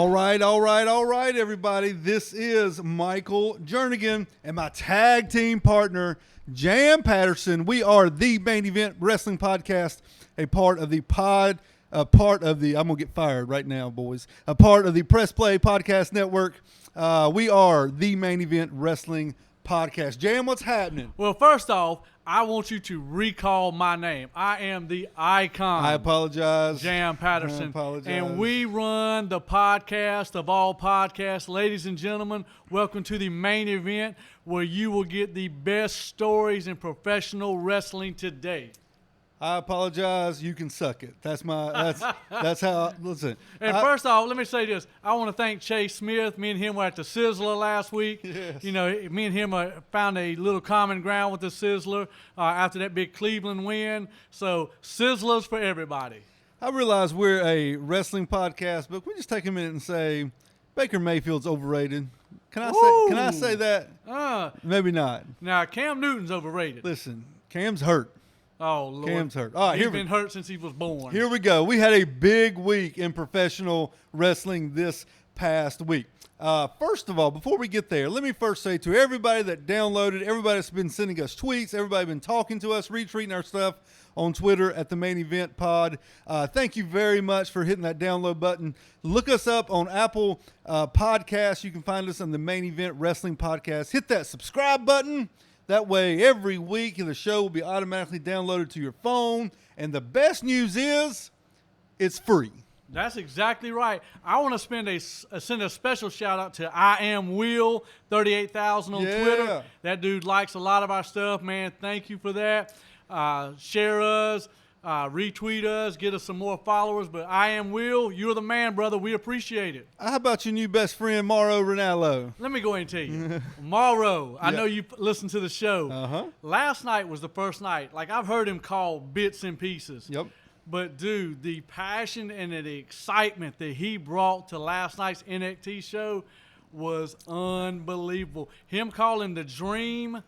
All right, everybody. This is Michael Jernigan and my tag team partner, Jam Patterson. We are the Main Event Wrestling Podcast, a part of the I'm going to get fired right now, boys. A part of the Press Play Podcast Network. We are the Main Event Wrestling Podcast. Jam, what's happening? Well, first off, I want you to recall my name. I am the icon. I apologize. Jam Patterson. I apologize. And we run the podcast of all podcasts. Ladies and gentlemen, welcome to the Main Event, where you will get the best stories in professional wrestling today. I apologize. You can suck it. That's how. Listen. And first off, let me say this. I want to thank Chase Smith. Me and him were at the Sizzler last week. Yes. You know, me and him found a little common ground with the Sizzler after that big Cleveland win. So Sizzlers for everybody. I realize we're a wrestling podcast, but can we just take a minute and say Baker Mayfield's overrated? Can I say that? Maybe not. Now Cam Newton's overrated. Listen, Cam's hurt. Oh, Lord. Cam's hurt. All right, He's been hurt since he was born. Here we go. We had a big week in professional wrestling this past week. First of all, before we get there, let me first say to everybody that downloaded, everybody that's been sending us tweets, everybody been talking to us, retweeting our stuff on Twitter at the Main Event Pod. Thank you very much for hitting that download button. Look us up on Apple Podcasts. You can find us on the Main Event Wrestling Podcast. Hit that subscribe button. That way, every week the show will be automatically downloaded to your phone. And the best news is, it's free. That's exactly right. I want to send a special shout out to I Am Will 38,000 on Twitter. That dude likes a lot of our stuff, man. Thank you for that. Share us, retweet us, get us some more followers. But I Am Will, you're the man, brother. We appreciate it. How about your new best friend, Mauro Ranallo? Let me go ahead and tell you. Mauro, I know you listen to the show. Uh-huh. Last night was the first night. Like, I've heard him call bits and pieces. Yep. But, dude, the passion and the excitement that he brought to last night's NXT show was unbelievable. Him calling the Dream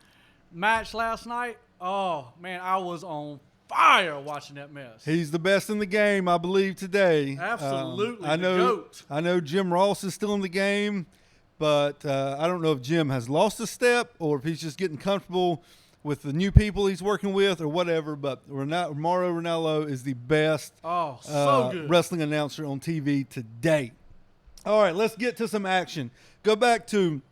match last night, oh, man, I was on fire watching that mess. He's the best in the game, I believe, today. Absolutely, I GOAT. know Jim Ross is still in the game, but I don't know if Jim has lost a step or if he's just getting comfortable with the new people he's working with or whatever. But Mauro Ranallo is the best good wrestling announcer on TV today. All right, let's get to some action. Go back to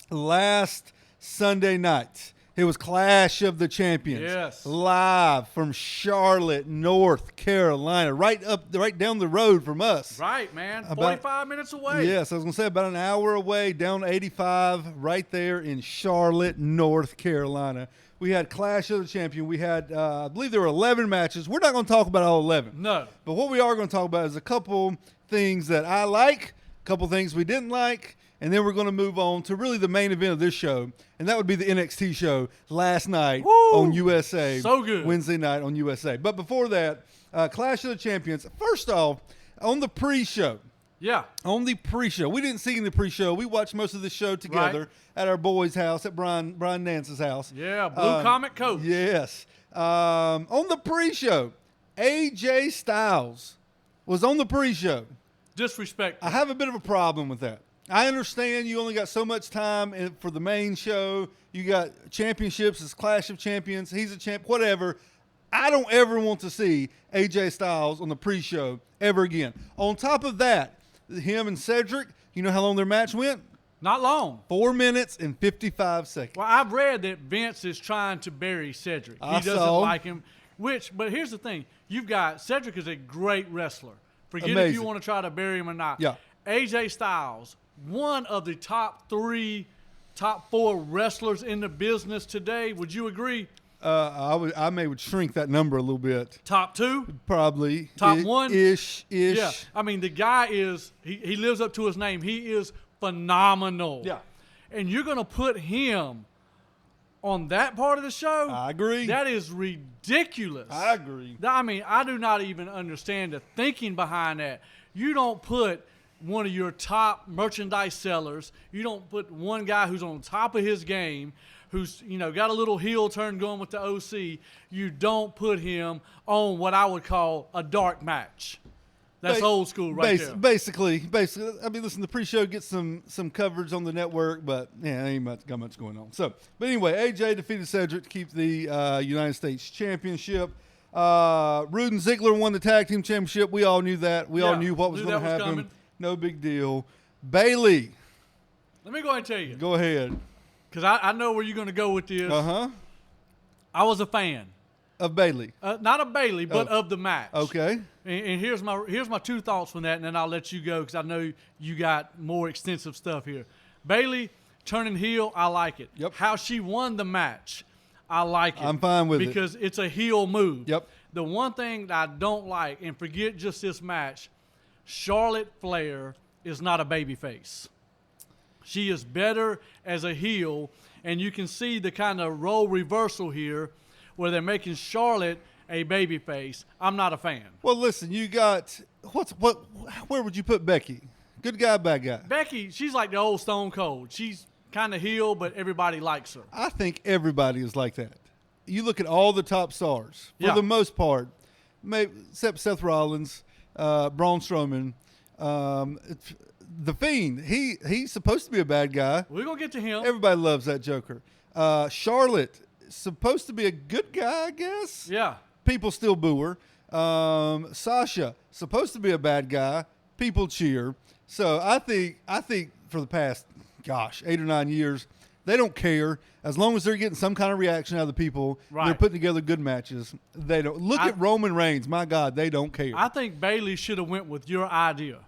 last Sunday night. It was Clash of the Champions. Yes. Live from Charlotte, North Carolina, right down the road from us. Right, man. 45 minutes away. Yes, I was going to say about an hour away, down 85, right there in Charlotte, North Carolina. We had Clash of the Champions. We had, I believe there were 11 matches. We're not going to talk about all 11. No. But what we are going to talk about is a couple things that I like, a couple things we didn't like, and then we're going to move on to really the main event of this show, and that would be the NXT show last night on USA. So good. Wednesday night on USA. But before that, Clash of the Champions. First off, on the pre-show. Yeah. On the pre-show. We didn't see in the pre-show. We watched most of the show together at our boy's house, at Brian Nance's house. Yeah, Blue Comet Coach. Yes. On the pre-show, AJ Styles was on the pre-show. Disrespectful. I have a bit of a problem with that. I understand you only got so much time for the main show. You got championships, it's Clash of Champions. He's a champ, whatever. I don't ever want to see AJ Styles on the pre-show ever again. On top of that, him and Cedric, you know how long their match went? Not long. 4 minutes and 55 seconds. Well, I've read that Vince is trying to bury Cedric. He doesn't like him. But here's the thing. You've got Cedric is a great wrestler. Forget if you want to try to bury him or not. Yeah. AJ Styles, one of the top 4 wrestlers in the business today. Would you agree? I would shrink that number a little bit. Top 2? Probably. Top 1? Ish. Yeah. I mean, the guy is, he lives up to his name. He is phenomenal. Yeah. And you're going to put him on that part of the show? I agree. That is ridiculous. I agree. I mean, I do not even understand the thinking behind that. You don't put one of your top merchandise sellers, you don't put one guy who's on top of his game, who's, got a little heel turn going with the OC, you don't put him on what I would call a dark match. That's old school right there. Basically. I mean, listen, the pre-show gets some coverage on the network, but yeah, ain't got much going on. So, but anyway, AJ defeated Cedric to keep the United States Championship. Rude and Ziggler won the Tag Team Championship. We all knew that. We all knew what was going to happen. Coming. No big deal. Bayley. Let me go ahead and tell you. Go ahead. Because I know where you're going to go with this. I was a fan. Of Bayley. Not of Bayley, but of the match. Okay. And here's my two thoughts from that, and then I'll let you go because I know you got more extensive stuff here. Bayley turning heel, I like it. Yep. How she won the match, I like it. I'm fine with because it's a heel move. Yep. The one thing that I don't like, and forget just this match, Charlotte Flair is not a babyface. She is better as a heel, and you can see the kind of role reversal here where they're making Charlotte a babyface. I'm not a fan. Well, listen, you got where would you put Becky? Good guy, bad guy? Becky, she's like the old Stone Cold. She's kind of heel, but everybody likes her. I think everybody is like that. You look at all the top stars, for the most part, maybe except Seth Rollins, Braun Strowman, The Fiend. He's supposed to be a bad guy. We're going to get to him. Everybody loves that Joker. Charlotte, supposed to be a good guy, I guess. Yeah. People still boo her. Sasha, supposed to be a bad guy. People cheer. So I think for the past, 8 or 9 years, they don't care. As long as they're getting some kind of reaction out of the people, they're putting together good matches. They don't. Look at Roman Reigns. My God, they don't care. I think Bayley should have went with your idea.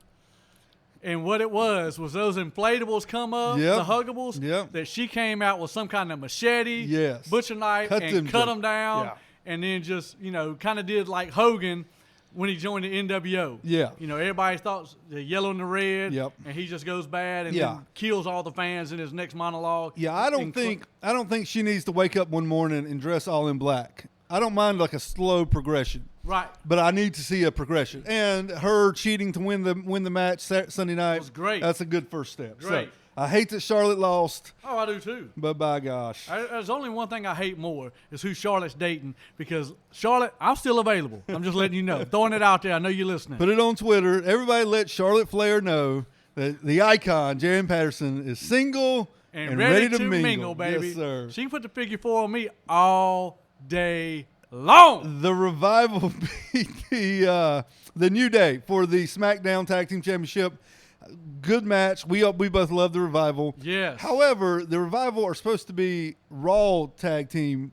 And what it was those inflatables come up, the huggables, that she came out with some kind of machete, butcher knife, and cut them down. Yeah. And then just, kind of did like Hogan when he joined the NWO. Yeah. Everybody thought the yellow and the red, and he just goes bad and then kills all the fans in his next monologue. Yeah, I don't think she needs to wake up one morning and dress all in black. I don't mind like a slow progression. Right. But I need to see a progression. And her cheating to win the match Sunday night was great. That's a good first step. Great. So, I hate that Charlotte lost. Oh, I do too. But by gosh. There's only one thing I hate more is who Charlotte's dating, because Charlotte, I'm still available. I'm just letting you know. Throwing it out there. I know you're listening. Put it on Twitter. Everybody let Charlotte Flair know that the icon, Jan Patterson, is single and ready to mingle, baby. Yes, sir. She can put the figure 4 on me all day long. The Revival beat the New Day for the Smackdown Tag Team Championship. Good match. We both love the Revival. Yes. However, the Revival are supposed to be Raw Tag Team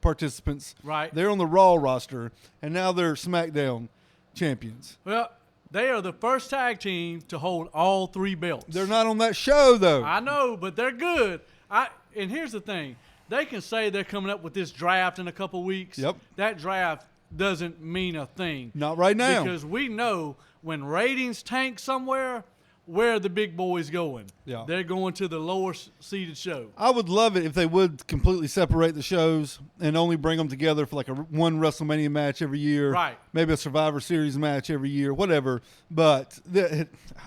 participants. Right. They're on the Raw roster, and now they're Smackdown champions. Well, they are the first tag team to hold all 3 belts. They're not on that show, though. I know, but they're good. And here's the thing. They can say they're coming up with this draft in a couple weeks. Yep. That draft doesn't mean a thing. Not right now. Because we know when ratings tank somewhere, where are the big boys going? Yeah. They're going to the lower seeded show. I would love it if they would completely separate the shows and only bring them together for like one WrestleMania match every year. Right. Maybe a Survivor Series match every year, whatever. But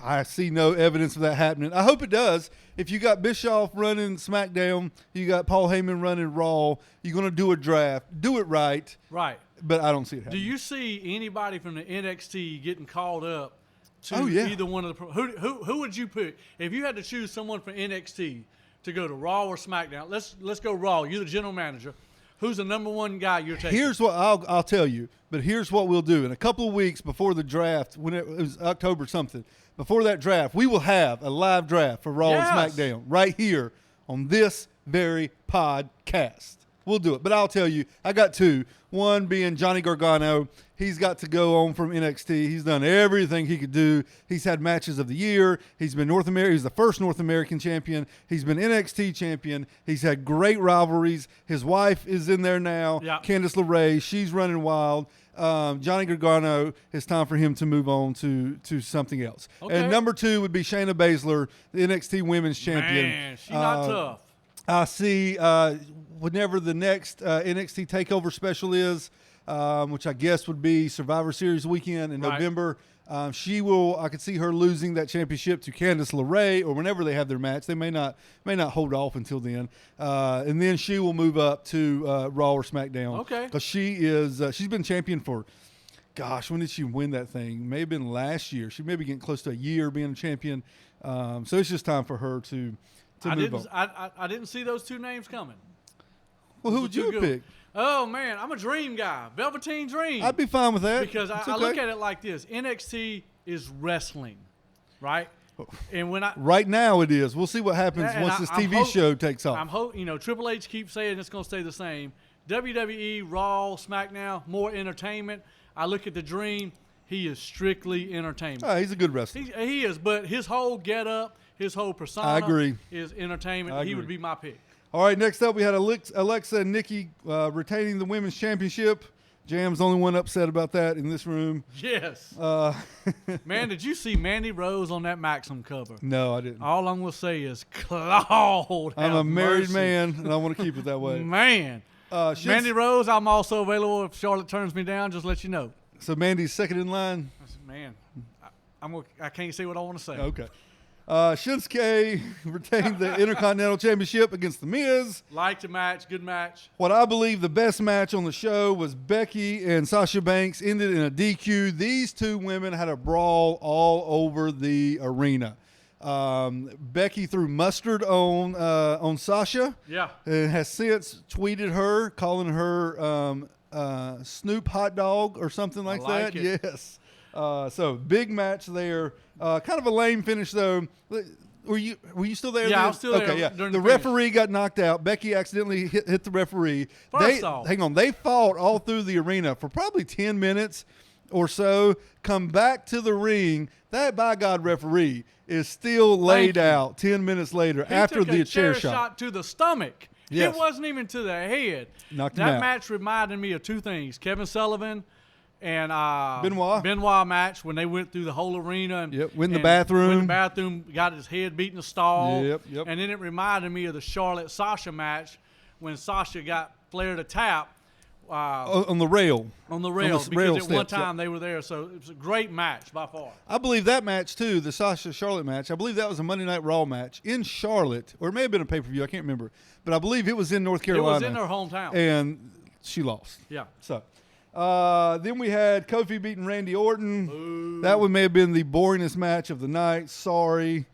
I see no evidence of that happening. I hope it does. If you got Bischoff running SmackDown, you got Paul Heyman running Raw, you're going to do a draft. Do it right. Right. But I don't see it happening. Do you see anybody from the NXT getting called up to either one of the who would you pick if you had to choose someone from NXT to go to Raw or SmackDown? Let's go Raw. You're the general manager. Who's the number one guy you're taking? Here's what I'll tell you. But here's what we'll do. In a couple of weeks before the draft, when it was October something, before that draft, we will have a live draft for Raw and SmackDown right here on this very podcast. We'll do it. But I'll tell you, I got 2. One being Johnny Gargano. He's got to go on from NXT. He's done everything he could do. He's had matches of the year. He's been North American. He's the first North American champion. He's been NXT champion. He's had great rivalries. His wife is in there now, Candice LeRae. She's running wild. Johnny Gargano, it's time for him to move on to something else. Okay. And number 2 would be Shayna Baszler, the NXT Women's Champion. Man, she's not tough. I see whenever the next NXT TakeOver special is, which I guess would be Survivor Series weekend in November, I could see her losing that championship to Candice LeRae, or whenever they have their match. They may not hold off until then, and then she will move up to Raw or SmackDown. Okay, because she's been champion for gosh, when did she win that thing? May have been last year. She may be getting close to a year being a champion. So it's just time for her to move on. I didn't see those two names coming. Well, who would you pick? Oh, man, I'm a Dream guy. Velveteen Dream. I'd be fine with that. Because I look at it like this. NXT is wrestling, right? And when right now it is. We'll see what happens once this TV show takes off. Triple H keeps saying it's going to stay the same. WWE, Raw, SmackDown, more entertainment. I look at the Dream. He is strictly entertainment. Oh, he's a good wrestler. He is, but his whole get-up, his whole persona I agree. is entertainment. He would be my pick. All right, next up we had Alexa and Nikki retaining the Women's Championship. Jam's the only one upset about that in this room. Yes. Man, did you see Mandy Rose on that Maxim cover? No, I didn't. All I'm going to say is, Claude, I'm a married mercy. Man, and I want to keep it that way. Man. Mandy Rose, I'm also available if Charlotte turns me down. Just let you know. So Mandy's second in line? Man, I can't say what I want to say. Okay. Shinsuke retained the Intercontinental Championship against The Miz. Liked the match. Good match. What I believe the best match on the show was Becky and Sasha Banks ended in a DQ. These two women had a brawl all over the arena. Becky threw mustard on Sasha. Yeah. And has since tweeted her, calling her Snoop Hot Dog or something like that. It. Yes. So big match there. Kind of a lame finish though. Were you still there? Yeah, I was still there. Okay, yeah. During The referee got knocked out. Becky accidentally hit the referee. Hang on. They fought all through the arena for probably 10 minutes or so. Come back to the ring. That by God referee is still laid out 10 minutes later after the chair shot to the stomach. Yes. It wasn't even to the head. Knocked him out. That match reminded me of two things: Kevin Sullivan and Benoit match when they went through the whole arena and went in the bathroom. Got his head beat in the stall. Yep. And then it reminded me of the Charlotte Sasha match when Sasha got Flair to tap on the rail. On the rail, because rail at steps, one time they were there. So it was a great match by far. I believe that match too, the Sasha Charlotte match. I believe that was a Monday Night Raw match in Charlotte, or it may have been a pay-per-view. I can't remember, but I believe it was in North Carolina. It was in her hometown, and she lost. Yeah. So. Then we had Kofi beating Randy Orton. Ooh. That one may have been the boringest match of the night. Sorry.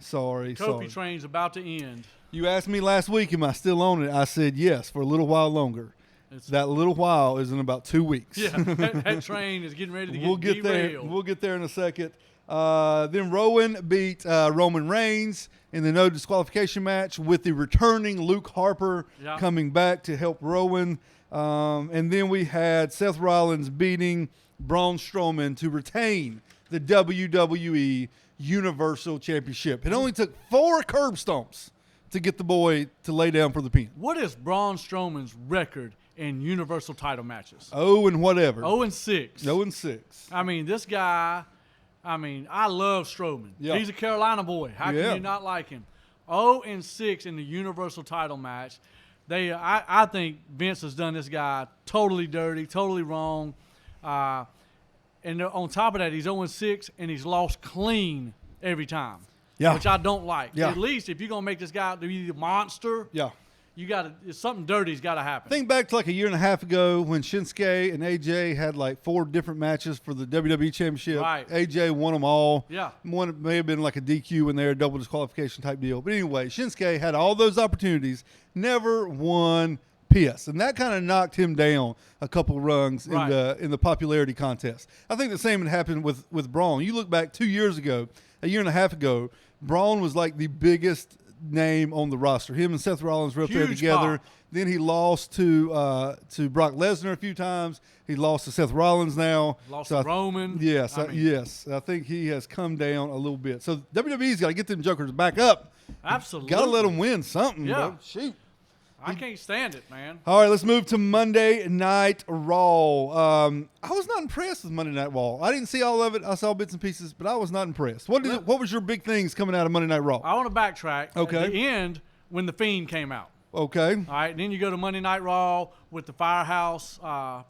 Kofi train's about to end. You asked me last week, am I still on it? I said yes, for a little while longer. That little while is in about 2 weeks. Yeah, that train is getting ready to get derailed. We'll get there in a second. Then Rowan beat Roman Reigns in the no disqualification match with the returning Luke Harper coming back to help Rowan. And then we had Seth Rollins beating Braun Strowman to retain the WWE Universal Championship. It only took 4 curb stomps to get the boy to lay down for the pin. What is Braun Strowman's record in Universal title matches? 0 and whatever. 0-6. 0-6. I mean, this guy, I love Strowman. Yeah. He's a Carolina boy. How can you not like him? 0-6 in the Universal title match. I think Vince has done this guy totally dirty, totally wrong. And on top of that, he's 0-6, and he's lost clean every time, which I don't like. Yeah. At least if you're going to make this guy out to be the monster, something dirty's got to happen. Think back to like a year and a half ago when Shinsuke and AJ had like 4 different matches for the WWE Championship. Right. AJ won them all. Yeah. One may have been like a DQ in there, double disqualification type deal. But anyway, Shinsuke had all those opportunities, never won piss. And that kind of knocked him down a couple rungs in the popularity contest. I think the same would happen with Braun. You look back 2 years ago, a year and a half ago, Braun was like the biggest name on the roster. Him and Seth Rollins were up there together. Pop. Then he lost to Brock Lesnar a few times. He lost to Seth Rollins now. Lost to Roman. Yes. I think he has come down a little bit. So WWE's got to get them jokers back up. Absolutely. Got to let them win something. Yeah. Bro. Shoot. I can't stand it, man. All right, let's move to Monday Night Raw. I was not impressed with Monday Night Raw. I didn't see all of it. I saw bits and pieces, but I was not impressed. What was your big things coming out of Monday Night Raw? I want to backtrack. Okay. At the end, when The Fiend came out. Okay. All right, and then you go to Monday Night Raw with the Firefly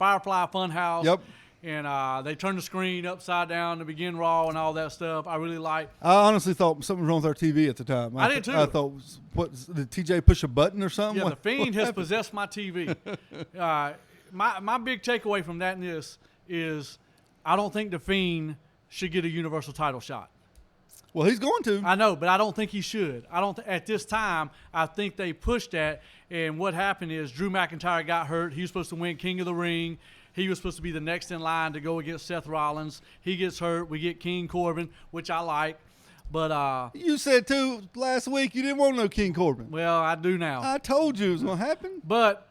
Funhouse. Yep. And they turned the screen upside down to begin Raw and all that stuff. I really like. I honestly thought something was wrong with our TV at the time. I did too. I thought, did TJ push a button or something? Yeah, The Fiend has possessed my TV. My big takeaway from that and this is I don't think The Fiend should get a Universal title shot. Well, he's going to. I know, but I don't think he should. I don't. At this time, I think they pushed that. And what happened is Drew McIntyre got hurt. He was supposed to win King of the Ring. He was supposed to be the next in line to go against Seth Rollins. He gets hurt. We get King Corbin, which I like. But you said too last week you didn't want no King Corbin. Well, I do now. I told you it was going to happen. But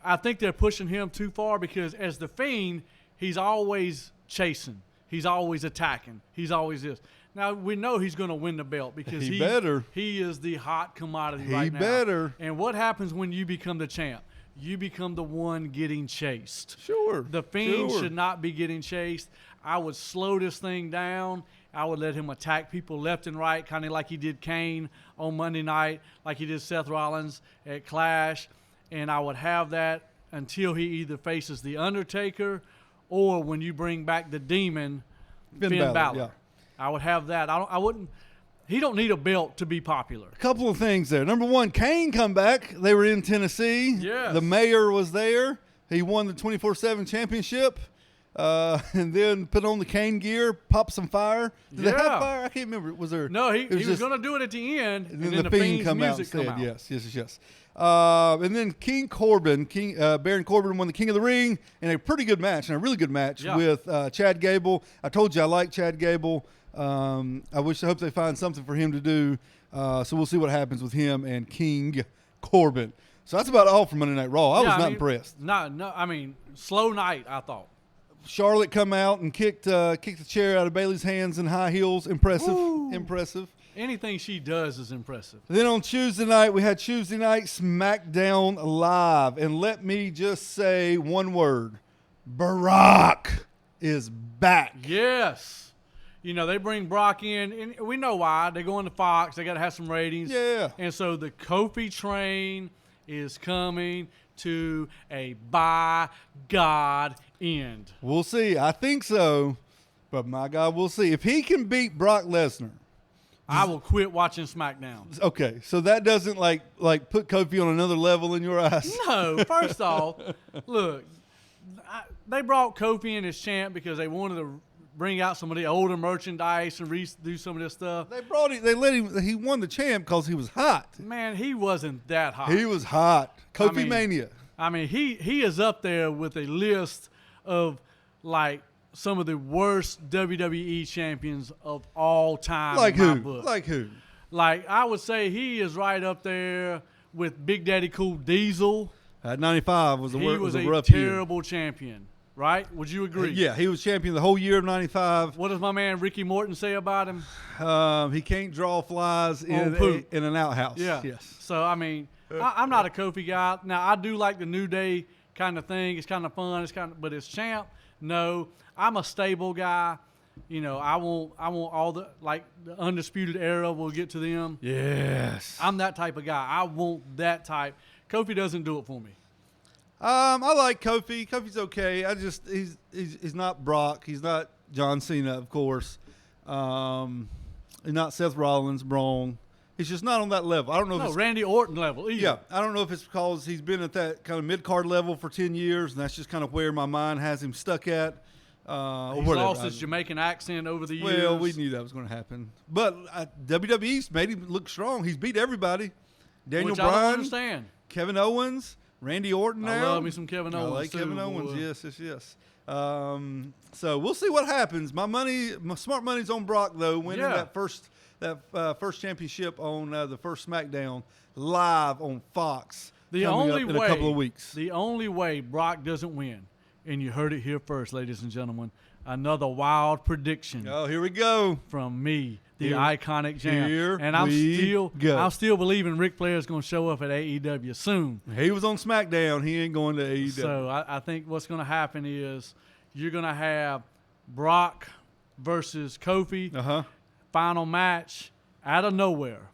I think they're pushing him too far because as the Fiend, he's always chasing. He's always attacking. He's always this. Now, we know he's going to win the belt because he better. He is the hot commodity right now. He better. And what happens when you become the champ? You become the one getting chased. Sure. The Fiend should not be getting chased. I would slow this thing down. I would let him attack people left and right, kind of like he did Kane on Monday night, like he did Seth Rollins at Clash. And I would have that until he either faces The Undertaker or when you bring back the Demon, Finn Balor. Yeah. I would have that. I wouldn't. He don't need a belt to be popular. A couple of things there. Number one, Kane come back. They were in Tennessee. Yes. The mayor was there. He won the 24/7 championship. And then put on the Kane gear, pop some fire. Did they have fire? I can't remember. Was there? No, he was going to do it at the end. And then the Fiend come out and said, yes. And then King Corbin, Baron Corbin won the King of the Ring in a pretty good match, and a really good match with Chad Gable. I told you I like Chad Gable. I hope they find something for him to do. So we'll see what happens with him and King Corbin. So that's about all for Monday Night Raw. I was not impressed. Slow night, I thought. Charlotte come out and kicked the chair out of Bayley's hands in high heels. Impressive. Ooh. Impressive. Anything she does is impressive. Then on Tuesday night, we had Tuesday Night Smackdown Live. And let me just say one word. Barack is back. Yes. You know, they bring Brock in, and we know why. They go into Fox. They got to have some ratings. Yeah. And so the Kofi train is coming to a by God end. We'll see. I think so. But my God, we'll see. If he can beat Brock Lesnar, I will quit watching SmackDown. Okay, so that doesn't like put Kofi on another level in your eyes. No, first off, look, they brought Kofi in as champ because they wanted to bring out some of the older merchandise and do some of this stuff. They brought him. They let him. He won the champ because he was hot. Man, he wasn't that hot. He was hot. Kofi Mania. I mean, he is up there with a list of like some of the worst WWE champions of all time. Like in my who? book. Like who? Like I would say he is right up there with Big Daddy Cool Diesel. At 95 was a rough year. He was a terrible champion. Right? Would you agree? Yeah, he was champion the whole year of 95. What does my man Ricky Morton say about him? He can't draw flies in an outhouse. Yeah. Yes. So, I mean, I'm not a Kofi guy. Now, I do like the New Day kind of thing. It's kind of fun. But as champ, no. I'm a stable guy. You know, I want all the Undisputed Era. We'll get to them. Yes. I'm that type of guy. I want that type. Kofi doesn't do it for me. I like Kofi. Kofi's okay. He's not Brock. He's not John Cena, of course. He's not Seth Rollins, Braun. He's just not on that level. I don't know. Randy Orton level either. Yeah, I don't know if it's because he's been at that kind of mid-card level for 10 years, and that's just kind of where my mind has him stuck at. He's lost his Jamaican accent over the years. Well, we knew that was going to happen. But WWE's made him look strong. He's beat everybody. Daniel Bryan. I don't understand. Kevin Owens. Randy Orton now. I love me some Kevin Owens. I like Kevin Owens. Boy. Yes. So we'll see what happens. My smart money's on Brock though, winning that first championship on the first SmackDown live on Fox. In a couple of weeks. The only way Brock doesn't win, and you heard it here first, ladies and gentlemen. Another wild prediction. Oh, here we go from me. The iconic champ. Here and I'm still believing Ric Flair is going to show up at AEW soon. He was on SmackDown. He ain't going to AEW. So I think what's going to happen is you're going to have Brock versus Kofi. Final match out of nowhere.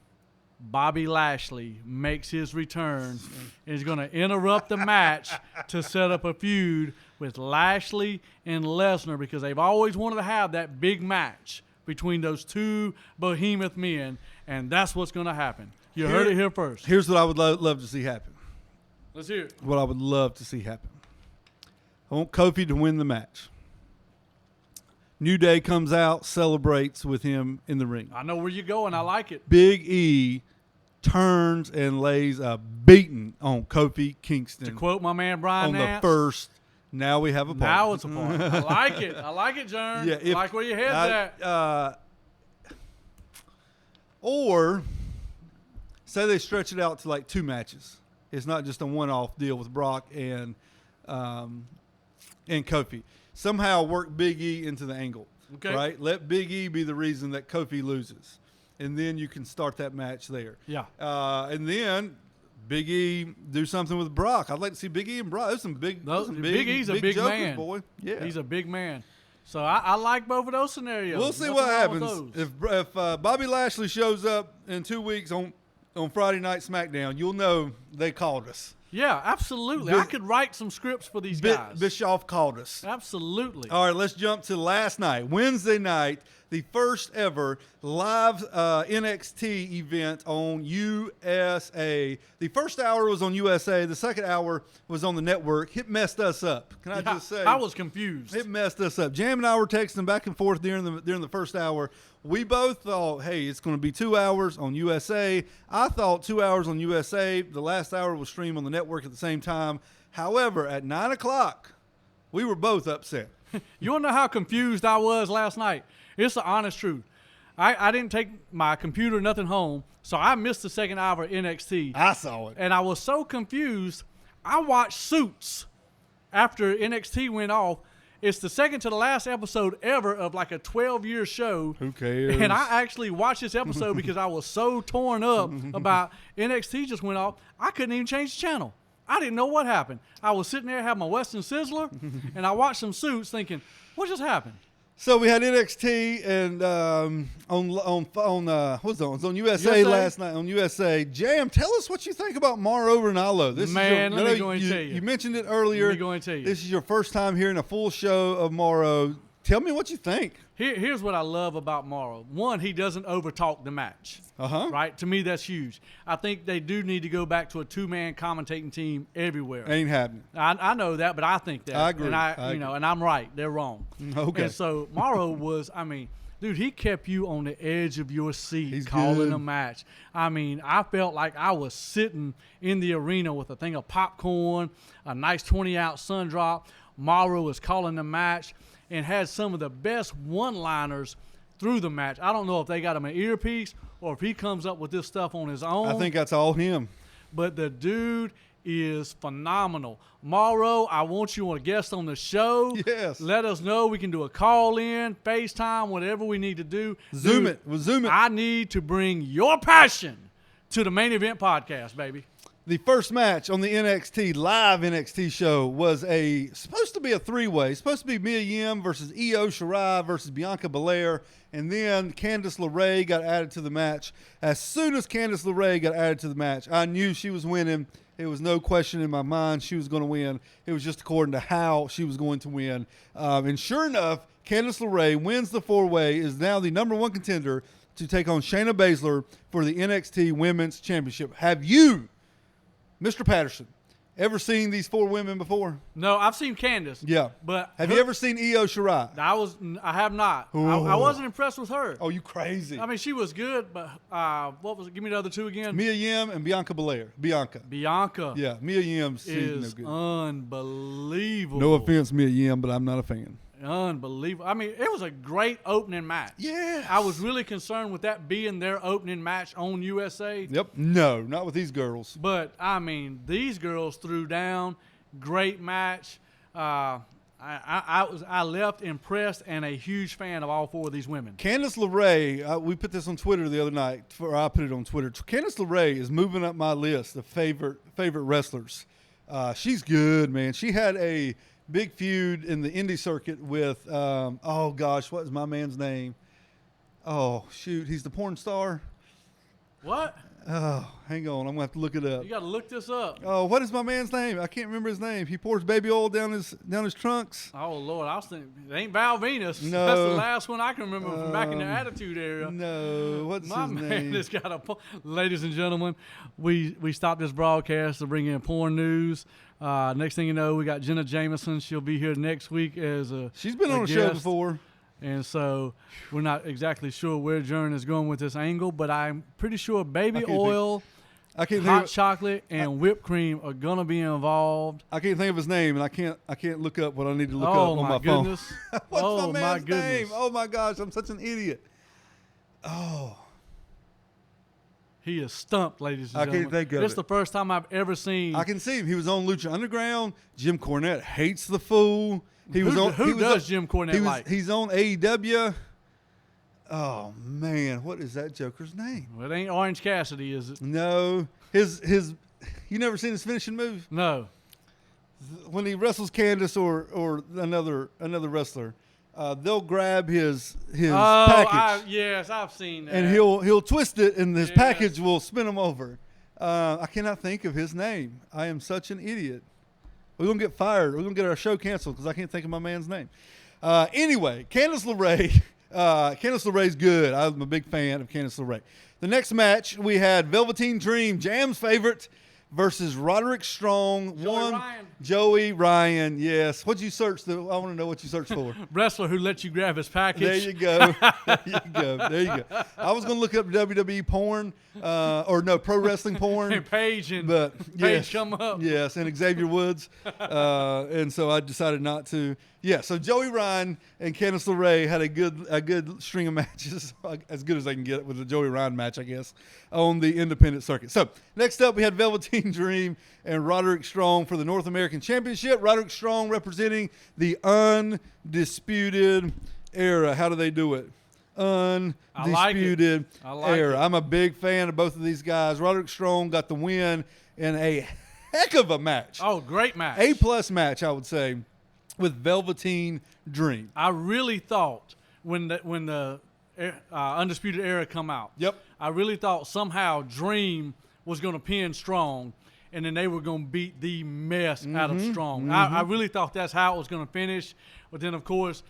Bobby Lashley makes his return and is going to interrupt the match to set up a feud with Lashley and Lesnar because they've always wanted to have that big match between those two behemoth men, and that's what's going to happen. You heard it here first. Here's what I would love to see happen. Let's hear it. What I would love to see happen. I want Kofi to win the match. New Day comes out, celebrates with him in the ring. I know where you're going. I like it. Big E turns and lays a beating on Kofi Kingston. To quote my man Brian on Nance, the first. Now we have a party. Now it's a party. I like it. I like it, Jern. Yeah, I like where your head's at. Or say they stretch it out to like 2 matches. It's not just a one-off deal with Brock and Kofi. Somehow work Big E into the angle. Okay. Right? Let Big E be the reason that Kofi loses. And then you can start that match there. Yeah. And then Big E do something with Brock. I'd like to see Big E and Brock. There's some big Big E's a big jokers, man. Boy. Yeah. He's a big man. So I like both of those scenarios. We'll see Nothing what wrong with happens. those. If Bobby Lashley shows up in 2 weeks on Friday Night SmackDown, you'll know they called us. Yeah, absolutely. I could write some scripts for these guys. Bischoff called us. Absolutely. All right, let's jump to last night, Wednesday night, the first ever live NXT event on USA. The first hour was on USA. The second hour was on the network. It messed us up. Can I just say? I was confused. It messed us up. Jam and I were texting back and forth during the first hour. We both thought, hey, it's going to be 2 hours on USA. I thought 2 hours on USA. The last hour was streamed on the network at the same time. However, at 9 o'clock, we were both upset. You want to know how confused I was last night? It's the honest truth. I didn't take my computer, nothing home, so I missed the second hour of NXT. I saw it. And I was so confused, I watched Suits after NXT went off. It's the second to the last episode ever of like a 12-year show. Who cares? And I actually watched this episode because I was so torn up about NXT just went off, I couldn't even change the channel. I didn't know what happened. I was sitting there, having my Western Sizzler, and I watched some Suits thinking, what just happened? So we had NXT and what's on? It's on USA last night on USA. Jam, tell us what you think about Mauro Ranallo. Let me go and tell you. You mentioned it earlier. Let me go and tell you. This is your first time hearing a full show of Mauro. Tell me what you think. Here's what I love about Mauro. One, he doesn't overtalk the match. Right? To me, that's huge. I think they do need to go back to a 2-man commentating team everywhere. Ain't happening. I know that, but I think that. I agree. And and I'm right. They're wrong. Okay. And so Mauro was, dude, he kept you on the edge of your seat. He's calling good. a match. I felt like I was sitting in the arena with a thing of popcorn, a nice 20-ounce sun drop. Mauro was calling the match and had some of the best one-liners through the match. I don't know if they got him an earpiece or if he comes up with this stuff on his own. I think that's all him. But the dude is phenomenal. Mauro, I want you a guest on the show. Yes. Let us know. We can do a call-in, FaceTime, whatever we need to do. Zoom Dude, it. We'll Zoom it. I need to bring your passion to the Main Event Podcast, baby. The first match on the live NXT show was supposed to be a 3-way. Supposed to be Mia Yim versus Io Shirai versus Bianca Belair. And then Candice LeRae got added to the match. As soon as Candice LeRae got added to the match, I knew she was winning. It was no question in my mind she was going to win. It was just according to how she was going to win. And sure enough, Candice LeRae wins the 4-way, is now the number 1 contender to take on Shayna Baszler for the NXT Women's Championship. Have you, Mr. Patterson, ever seen these 4 women before? No, I've seen Candice. Yeah. But have you ever seen Io Shirai? I have not. I wasn't impressed with her. Oh, you crazy. She was good, but what was it? Give me the other 2 again. Mia Yim and Bianca Belair. Bianca. Yeah, Mia Yim's is no good. Unbelievable. No offense, Mia Yim, but I'm not a fan. Unbelievable. It was a great opening match. Yeah. I was really concerned with that being their opening match on USA. Yep. No, not with these girls. But, these girls threw down. Great match. I left impressed and a huge fan of all 4 of these women. Candice LeRae, we put this on Twitter the other night, or I put it on Twitter. Candice LeRae is moving up my list of favorite wrestlers. She's good, man. She had a big feud in the indie circuit with, what is my man's name? Oh, shoot, he's the porn star. What? Oh, hang on, I'm going to have to look it up. You got to look this up. Oh, what is my man's name? I can't remember his name. He pours baby oil down his trunks. Oh, Lord, I was thinking, it ain't Val Venus. No. That's the last one I can remember from back in the Attitude Era. No, what's my his man name? has got a ladies and gentlemen, we stopped this broadcast to bring in porn news. Next thing you know, we got Jenna Jameson. She'll be here next week as a She's been on a guest. show before. And so we're not exactly sure where Jern is going with this angle, but I'm pretty sure baby oil, hot chocolate, and whipped cream are going to be involved. I can't think of his name, and I can't look up what I need to look up on my phone. What's my man's name? Oh, my gosh. I'm such an idiot. Oh. He is stumped, ladies and gentlemen. I can't think of it. This is the first time I've ever seen. I can see him. He was on Lucha Underground. Jim Cornette hates the fool. Who does Jim Cornette like? He's on AEW. Oh, man. What is that joker's name? Well, it ain't Orange Cassidy, is it? No. You never seen his finishing move? No. When he wrestles Candice or another wrestler, they'll grab his package. Yes, I've seen that. And he'll twist it, and his package will spin him over. I cannot think of his name. I am such an idiot. We're going to get fired. We're going to get our show canceled because I can't think of my man's name. Anyway, Candice LeRae. Candice LeRae's good. I'm a big fan of Candice LeRae. The next match, we had Velveteen Dream, Jam's favorite, versus Roderick Strong. Joey Ryan, yes. What'd you search? I want to know what you searched for. Wrestler who lets you grab his package. There you go. There you go. I was going to look up WWE porn, pro wrestling porn. And Paige come up. Yes, and Xavier Woods. And so I decided not to. Yeah, so Joey Ryan and Candice LeRae had a good string of matches, as good as they can get with the Joey Ryan match, I guess, on the independent circuit. So next up, we had Velveteen Dream and Roderick Strong for the North American Championship. Roderick Strong representing the Undisputed Era. How do they do it? Undisputed Era. I'm a big fan of both of these guys. Roderick Strong got the win in a heck of a match. Oh, great match. A+ match, I would say, with Velveteen Dream. I really thought when the Undisputed Era come out, I really thought somehow Dream was going to pin Strong, and then they were going to beat the mess out of Strong. I really thought that's how it was going to finish. But then, of course,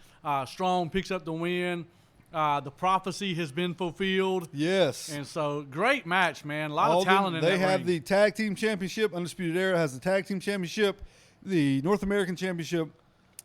Strong picks up the win. The prophecy has been fulfilled. Yes. And so, great match, man. A lot of talent in that ring. They have the Tag Team Championship. Undisputed Era has the Tag Team Championship, the North American Championship.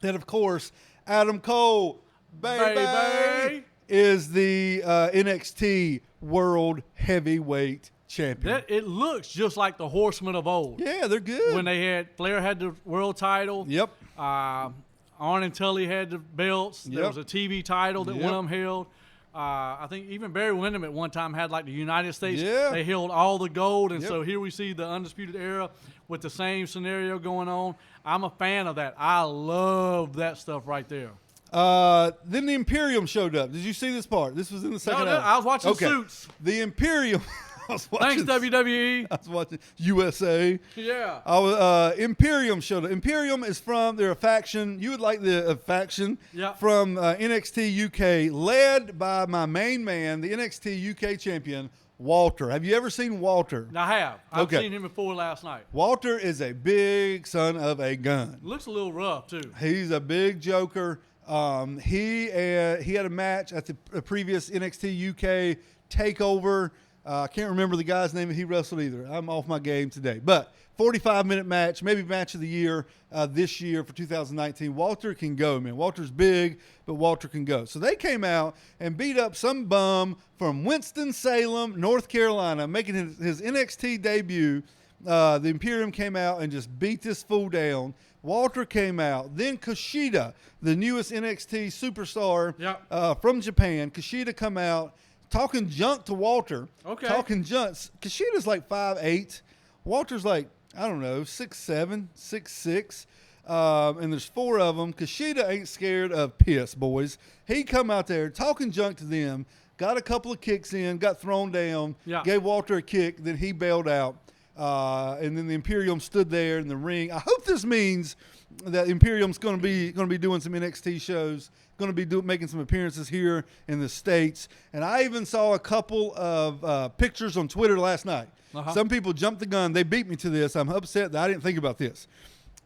And, of course, Adam Cole, baby, is the NXT World Heavyweight Champion. It looks just like the Horsemen of old. Yeah, they're good. When Flair had the world title. Yep. Arn and Tully had the belts. There was a TV title that one of them held. I think even Barry Windham at one time had like the United States. Yeah. They held all the gold. And so here we see the Undisputed Era with the same scenario going on. I'm a fan of that. I love that stuff right there. Then the Imperium showed up. Did you see this part? This was in the second hour. I was watching Suits. The Imperium. Thanks, WWE. I was watching USA. Yeah. Imperium showed up. Imperium is they're a faction. You would like the faction from NXT UK, led by my main man, the NXT UK champion, Walter. Have you ever sseen Walter? I have. I've seen him before last night. Walter is a big son of a gun. Looks a little rough, too. He's a big joker. He had a match at the previous NXT UK takeover. I can't remember the guy's name that he wrestled either. I'm off my game today. But 45-minute match, maybe match of the year this year for 2019. Walter can go, man. Walter's big, but Walter can go. So they came out and beat up some bum from Winston-Salem, North Carolina, making his NXT debut. The Imperium came out and just beat this fool down. Walter came out. Then Kushida, the newest NXT superstar from Japan, Kushida come out talking junk to Walter. Okay. Talking junk. Kushida's like 5'8". Walter's like, I don't know, 6'7", 6'6". And there's four of them. Kushida ain't scared of piss, boys. He come out there talking junk to them, got a couple of kicks in, got thrown down, gave Walter a kick, then he bailed out. And then the Imperium stood there in the ring. I hope this means that Imperium's going to be doing some NXT shows, going to be making some appearances here in the States. And I even saw a couple of pictures on Twitter last night. Some people jumped the gun. They beat me to this. I'm upset that I didn't think about this.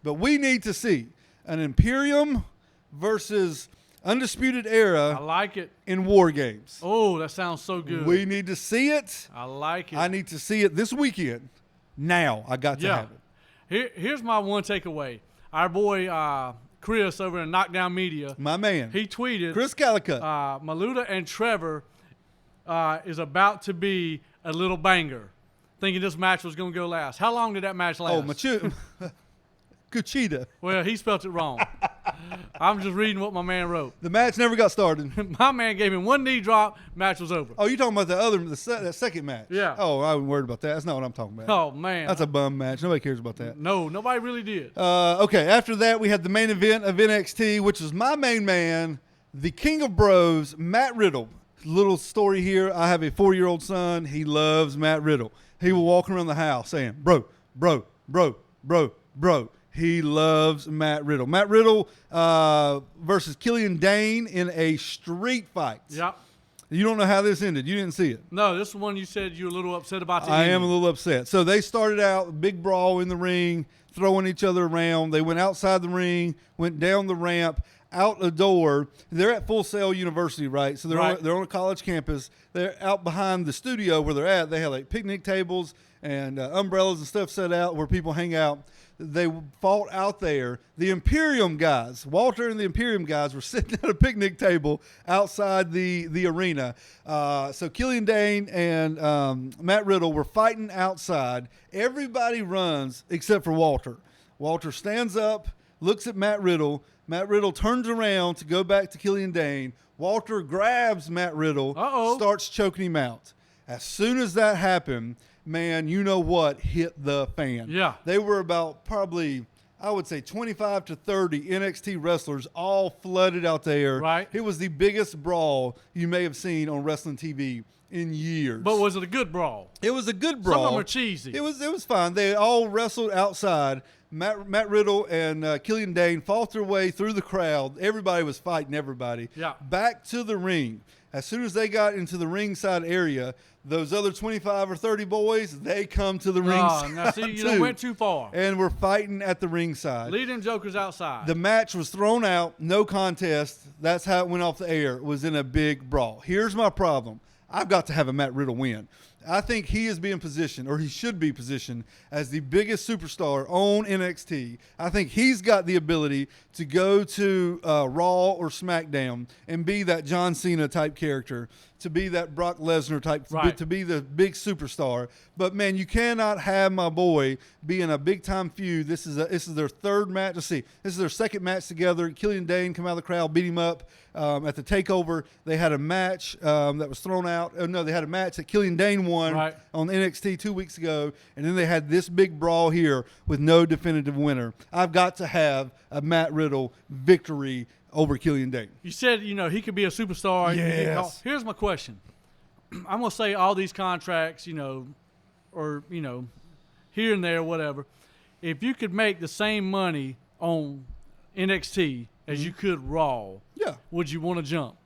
But we need to see an Imperium versus Undisputed Era. I like it. In War Games. Oh, that sounds so good. We need to see it. I like it. I need to see it this weekend. Now I got to have it. Here's my one takeaway. Our boy Chris over in Knockdown Media. My man. He tweeted, Chris Calicut. Maluta and Trevor is about to be a little banger. Thinking this match was going to go last. How long did that match last? Oh, Cuchita. Well, he spelled it wrong. I'm just reading what my man wrote. The match never got started. My man gave him one knee drop. Match was over. Oh, you talking about that second match? Yeah. Oh, I wasn't worried about that. That's not what I'm talking about. Oh, man. That's a bum match. Nobody cares about that. No, nobody really did. Okay, after that, we had the main event of NXT, which was my main man, the King of Bros, Matt Riddle. Little story here. I have a 4-year-old son. He loves Matt Riddle. He will walk around the house saying, bro, bro, bro, bro, bro. He loves Matt Riddle. Matt Riddle versus Killian Dane in a street fight. Yep. You don't know how this ended. You didn't see it. No, this is one you said you were a little upset about. I am a little upset. So they started out, big brawl in the ring, throwing each other around. They went outside the ring, went down the ramp, out a door. They're at Full Sail University, right? So they're on a college campus. They're out behind the studio where they're at. They have like picnic tables and umbrellas and stuff set out where people hang out. They fought out there. The Imperium guys, Walter and the Imperium guys, were sitting at a picnic table outside the arena. So Killian Dane and Matt Riddle were fighting outside. Everybody runs except for Walter. Walter stands up, looks at Matt Riddle. Matt Riddle turns around to go back to Killian Dane. Walter grabs Matt Riddle, starts choking him out. As soon as that happened, man, you know what hit the fan. Yeah. They were about probably, I would say, 25 to 30 NXT wrestlers all flooded out there. Right. It was the biggest brawl you may have seen on wrestling TV in years. But was it a good brawl? It was a good brawl. Some of them are cheesy. It was fine. They all wrestled outside. Matt Riddle and Killian Dane fought their way through the crowd. Everybody was fighting everybody. Yeah. Back to the ring. As soon as they got into the ringside area, those other 25 or 30 boys, they come to the ringside. Now see, you done went too far. And we're fighting at the ringside. Lead them jokers outside. The match was thrown out, no contest. That's how it went off the air. It was in a big brawl. Here's my problem. I've got to have a Matt Riddle win. I think he is being positioned, or he should be positioned, as the biggest superstar on NXT. I think he's got the ability to go to Raw or SmackDown and be that John Cena type character, to be that Brock Lesnar type, to be the big superstar. But man, you cannot have my boy be in a big time feud. This is their third match. Let's see, this is their second match together. Killian Dane come out of the crowd, beat him up at the takeover. They had a match that was thrown out. Oh, no, they had a match that Killian Dane won on NXT 2 weeks ago, and then they had this big brawl here with no definitive winner. I've got to have a Matt Riddle victory over Killian Dane. You said, he could be a superstar. Yes. Here's my question. I'm going to say all these contracts, or, here and there, whatever. If you could make the same money on NXT as you could Raw, would you want to jump?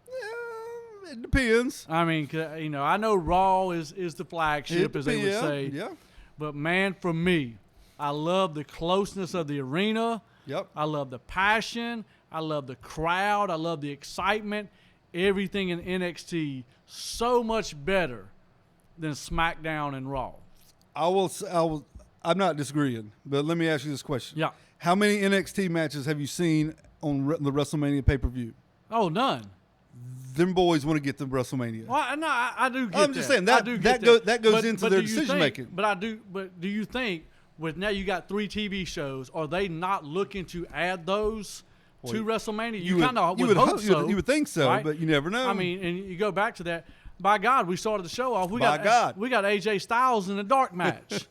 It depends. I mean, I know Raw is the flagship, as they would say. Yeah. But, man, for me, I love the closeness of the arena. Yep. I love the passion. I love the crowd. I love the excitement. Everything in NXT so much better than SmackDown and Raw. I'm not disagreeing, but let me ask you this question. Yeah. How many NXT matches have you seen on the WrestleMania pay-per-view? Oh, none. Them boys want to get to WrestleMania. Well, no, I do get that. I'm just saying that goes into their decision making. But do you think with now you got 3 TV shows, are they not looking to add those to WrestleMania? You kind of would hope so. You would think so, right? but you never know. I mean, and you go back to that. By God, we started the show off. We got AJ Styles in a dark match.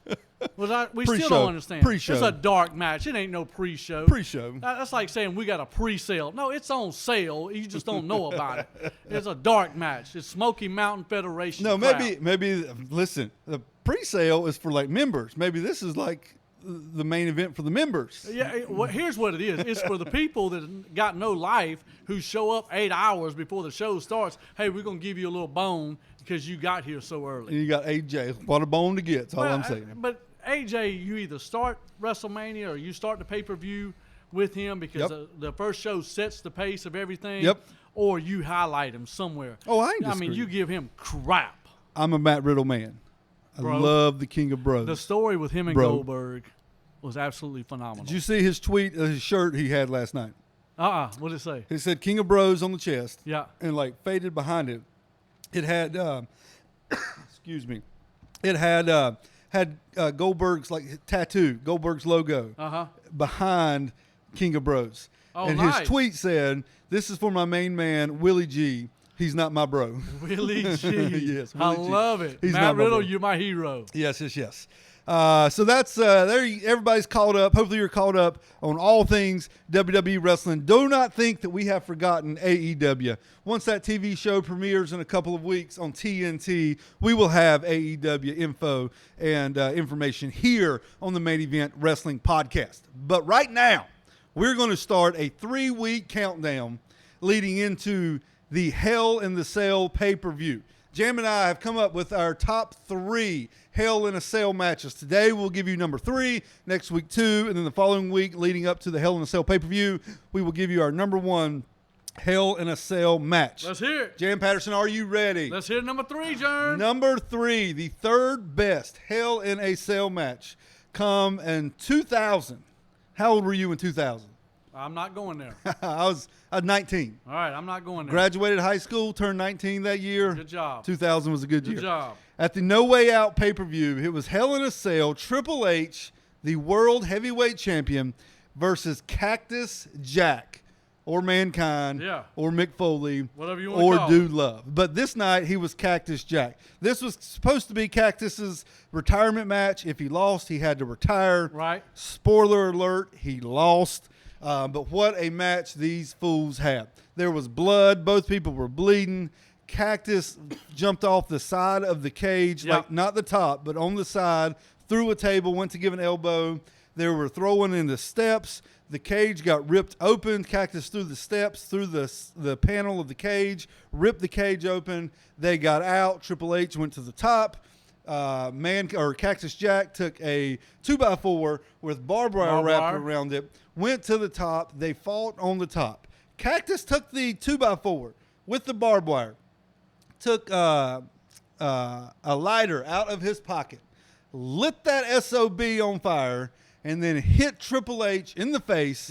We still don't understand. Pre-show. It's a dark match. It ain't no pre-show. Pre-show. That's like saying we got a pre-sale. No, it's on sale. You just don't know about it. It's a dark match. It's Smoky Mountain Federation. No, crowd. maybe. Listen, the pre-sale is for like members. Maybe this is like the main event for the members. Yeah. Well, here's what it is. It's for the people that got no life who show up 8 hours before the show starts. Hey, we're gonna give you a little bone because you got here so early. And you got AJ. What a bone to get. That's all I'm saying. But AJ, you either start WrestleMania or you start the pay-per-view with him because the first show sets the pace of everything. Yep. Or you highlight him somewhere. Oh, I ain't disagreeing. I mean, you give him crap. I'm a Matt Riddle man. I love the King of Bros. The story with him and Goldberg was absolutely phenomenal. Did you see his tweet, his shirt he had last night? What did it say? It said King of Bros on the chest. Yeah. And like faded behind it, it had excuse me, it had Goldberg's like tattoo, Goldberg's logo behind King of Bros. Oh, and nice. his tweet said, "This is for my main man Willie G. He's not my bro." Willie G. Yes, Willie I G. love it. He's Matt not my Riddle, bro. you're my hero. Yes. So that's everybody's caught up. Hopefully you're caught up on all things WWE wrestling. Do not think that we have forgotten AEW. Once that TV show premieres in a couple of weeks on TNT, we will have AEW info and information here on the Main Event Wrestling Podcast. But right now, we're going to start a 3-week countdown leading into the Hell in the Cell pay-per-view. Jam and I have come up with our top 3 Hell in a Cell matches. Today we'll give you number 3, next week 2, and then the following week leading up to the Hell in a Cell pay-per-view, we will give you our number 1 Hell in a Cell match. Let's hear it. Jan Patterson, are you ready? Let's hear number 3, John. Number 3, the third best Hell in a Cell match, come in 2000. How old were you in 2000? I'm not going there. I was 19. All right, I'm not going there. Graduated high school, turned 19 that year. Good job. 2000 was a good year. Good job. At the No Way Out pay-per-view, it was Hell in a Cell, Triple H, the World Heavyweight Champion, versus Cactus Jack, or Mankind, or Mick Foley, whatever you want or to call Dude Love. But this night, he was Cactus Jack. This was supposed to be Cactus's retirement match. If he lost, he had to retire. Right. Spoiler alert, he lost. But what a match these fools had. There was blood. Both people were bleeding. Cactus jumped off the side of the cage, like not the top, but on the side, through a table, went to give an elbow. They were throwing in the steps. The cage got ripped open. Cactus threw the steps through the panel of the cage, ripped the cage open. They got out. Triple H went to the top. Cactus Jack took a 2x4 with barbed wire wrapped around it, went to the top. They fought on the top. Cactus took the 2x4 with the barbed wire, took a lighter out of his pocket, lit that SOB on fire, and then hit Triple H in the face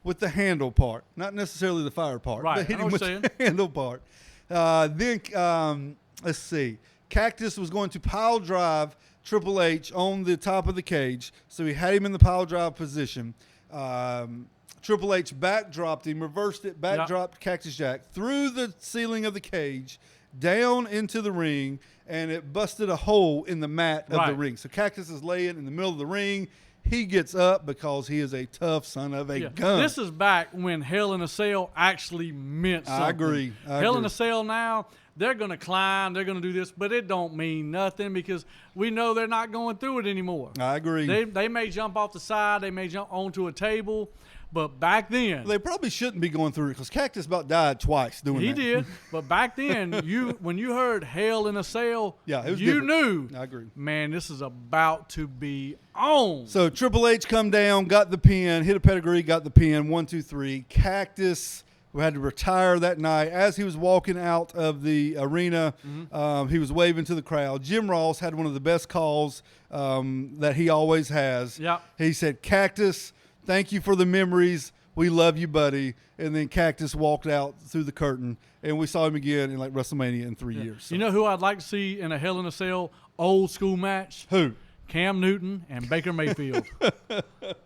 with the handle part. Not necessarily the fire part, but hit him with the handle part. Let's see. Cactus was going to pile drive Triple H on the top of the cage, so he had him in the pile drive position. Triple H backdropped him, reversed it, backdropped Cactus Jack through the ceiling of the cage, down into the ring, and it busted a hole in the mat of the ring. So Cactus is laying in the middle of the ring. He gets up because he is a tough son of a gun. This is back when Hell in a Cell actually meant something. I agree. Hell in a Cell now, they're going to climb, they're going to do this, but it don't mean nothing because we know they're not going through it anymore. I agree. They may jump off the side, they may jump onto a table, but back then... They probably shouldn't be going through it because Cactus about died twice doing that. He did, but back then, when you heard Hell in a Cell, you knew, I agree. Man, this is about to be on. So Triple H come down, got the pin, hit a pedigree, got the pin, 1, 2, 3. Cactus... who had to retire that night. As he was walking out of the arena, he was waving to the crowd. Jim Ross had one of the best calls that he always has. He said, "Cactus, thank you for the memories. We love you, buddy." And then Cactus walked out through the curtain, and we saw him again in like WrestleMania in 3 years. So. You know who I'd like to see in a Hell in a Cell old school match? Who? Cam Newton and Baker Mayfield.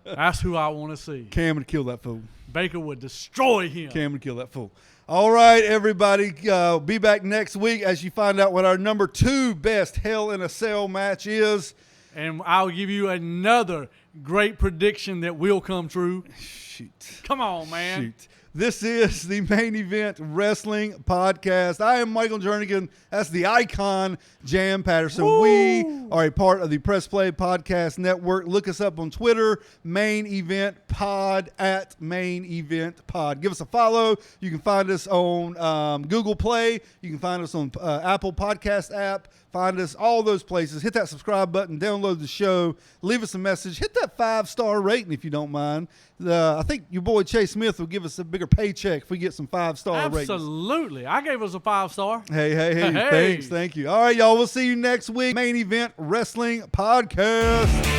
That's who I want to see. Cam would kill that fool. Baker would destroy him. Cam would kill that fool. All right, everybody. Be back next week as you find out what our number 2 best Hell in a Cell match is. And I'll give you another great prediction that will come true. Shoot. Come on, man. Shoot. This is the Main Event Wrestling Podcast. I am Michael Jernigan. That's the icon, Jam Patterson. Woo! We are a part of the Press Play Podcast Network. Look us up on Twitter, Main Event Pod, at Main Event Pod. Give us a follow. You can find us on Google Play. You can find us on Apple Podcast app. Find us all those places. Hit that subscribe button. Download the show. Leave us a message. Hit that 5-star rating if you don't mind. I think your boy Chase Smith will give us a bigger paycheck if we get some 5-star ratings. Absolutely. I gave us a 5-star. Hey. Thanks. Thank you. All right, y'all. We'll see you next week. Main Event Wrestling Podcast.